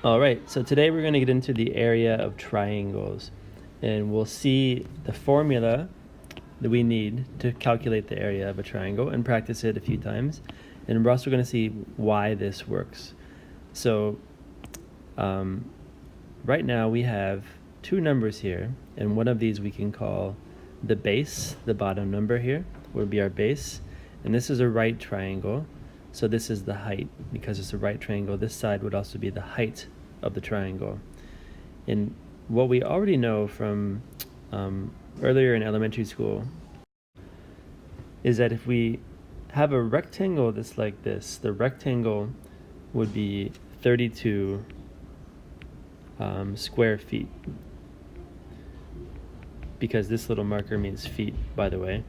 All right, so today we're going to get into the area of triangles, and we'll see the formula that we need to calculate the area of a triangle and practice it a few times. And we're also going to see why this works. So right now we have two numbers here, and one of these we can call the base. The bottom number here would be our base, and this is a right triangle. So this is the height. Because it's a right triangle, this side would also be the height of the triangle. And what we already know from earlier in elementary school is that if we have a rectangle that's like this, the rectangle would be 32 square feet, because this little marker means feet, by the way.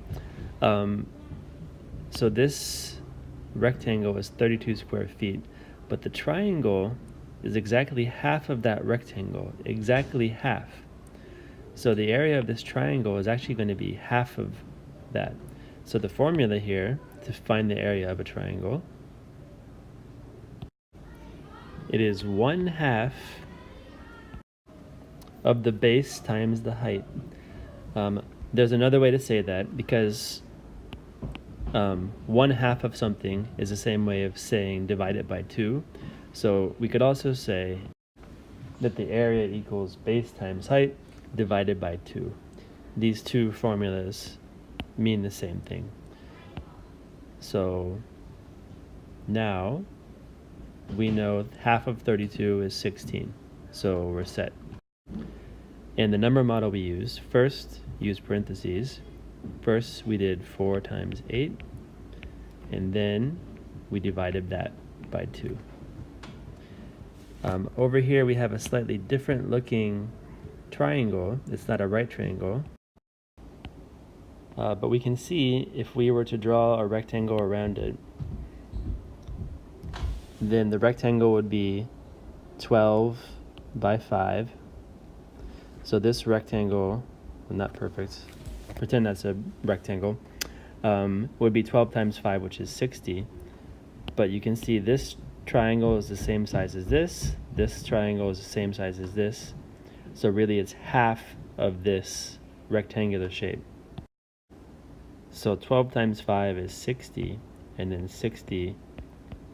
So this rectangle is 32 square feet, but the triangle is exactly half of that rectangle, exactly half. So the area of this triangle is actually going to be half of that. So the formula here to find the area of a triangle, it is 1/2 of the base times the height. There's another way to say that, because 1/2 of something is the same way of saying divide it by 2. So we could also say that the area equals base times height divided by 2. These two formulas mean the same thing. So now we know half of 32 is 16. So we're set. And the number model we use, first use parentheses. First we did 4 times 8, and then we divided that by 2. Over here we have a slightly different looking triangle. It's not a right triangle. But we can see if we were to draw a rectangle around it, then the rectangle would be 12 by 5. So this rectangle, well, not perfect, pretend that's a rectangle, would be 12 times 5, which is 60. But you can see this triangle is the same size as this. This triangle is the same size as this. So really it's half of this rectangular shape. So 12 times 5 is 60, and then 60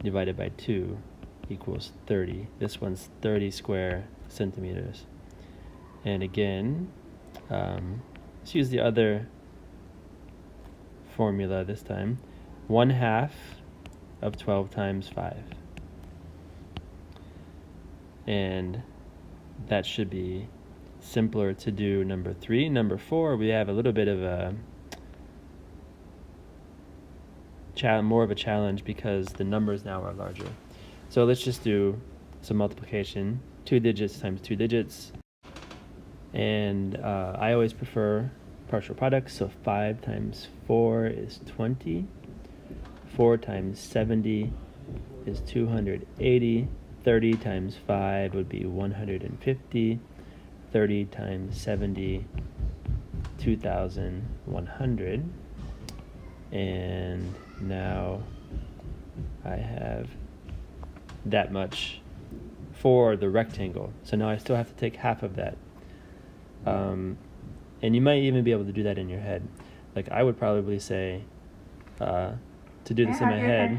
divided by 2 equals 30. This one's 30 square centimeters. And again, let's use the other formula this time. 1/2 of 12 times 5. And that should be simpler to do number 3. Number 4, we have a little bit of a more of a challenge because the numbers now are larger. So let's just do some multiplication. 2 digits times 2 digits. And I always prefer partial products, so 5 times 4 is 20. 4 times 70 is 280. 30 times 5 would be 150. 30 times 70, 2,100. And now I have that much for the rectangle. So now I still have to take half of that. And you might even be able to do that in your head. Like I would probably say, to do this in my head,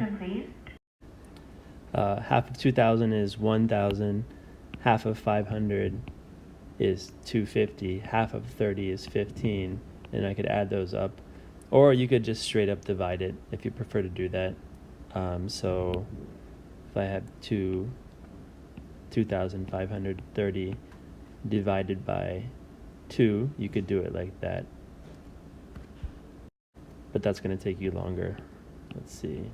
half of 2,000 is 1,000, half of 500 is 250, half of 30 is 15, and I could add those up. Or you could just straight up divide it if you prefer to do that. So if I have 2,530 divided by 2, you could do it like that. But that's going to take you longer. Let's see.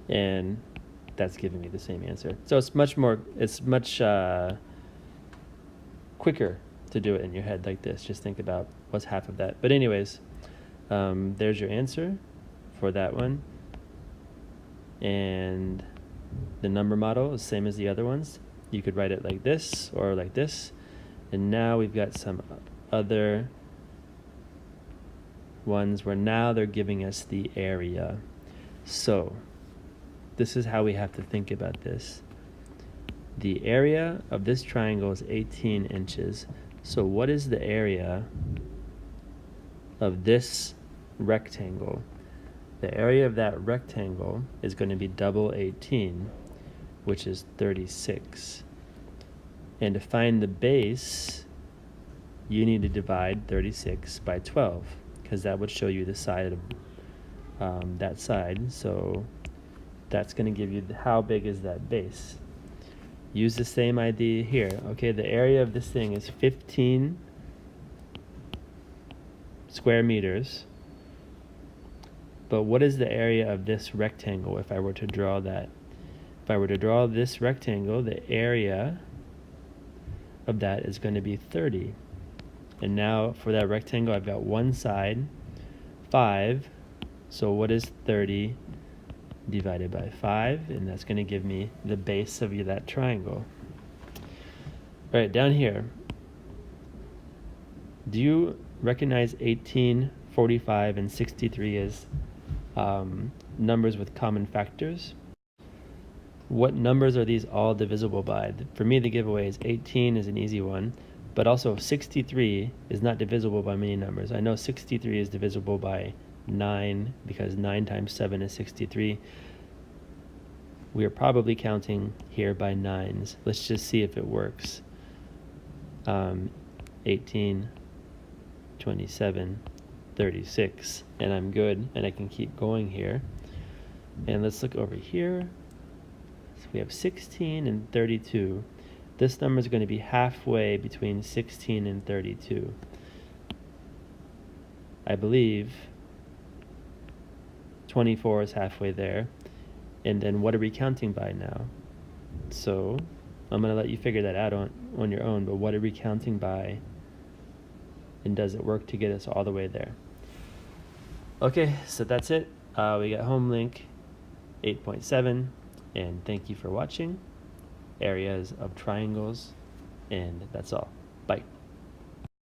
And that's giving me the same answer. So it's much quicker to do it in your head like this. Just think about what's half of that. But anyways, there's your answer for that one. And the number model is the same as the other ones. You could write it like this or like this. And now we've got some other ones where now they're giving us the area. So this is how we have to think about this. The area of this triangle is 18 inches. So what is the area of this rectangle? The area of that rectangle is going to be double 18, which is 36. And to find the base, you need to divide 36 by 12, because that would show you the side of that side. So that's going to give you how big is that base. Use the same idea here. Okay, the area of this thing is 15 square meters. But what is the area of this rectangle if I were to draw that? If I were to draw this rectangle, the area of that is going to be 30. And now for that rectangle, I've got one side, 5. So what is 30 divided by 5? And that's going to give me the base of that triangle. All right, down here, do you recognize 18, 45, and 63 as numbers with common factors? What numbers are these all divisible by? For me, the giveaway is 18 is an easy one, but also 63 is not divisible by many numbers. I know 63 is divisible by 9 because 9 times 7 is 63. We are probably counting here by 9s. Let's just see if it works. 18, 27, 36, and I'm good, and I can keep going here. And let's look over here. So we have 16 and 32. This number is going to be halfway between 16 and 32. I believe 24 is halfway there. And then what are we counting by now? So I'm going to let you figure that out on your own, but what are we counting by? And does it work to get us all the way there? Okay, so that's it. We got HomeLink 8.7, and thank you for watching. Areas of triangles, and that's all. Bye.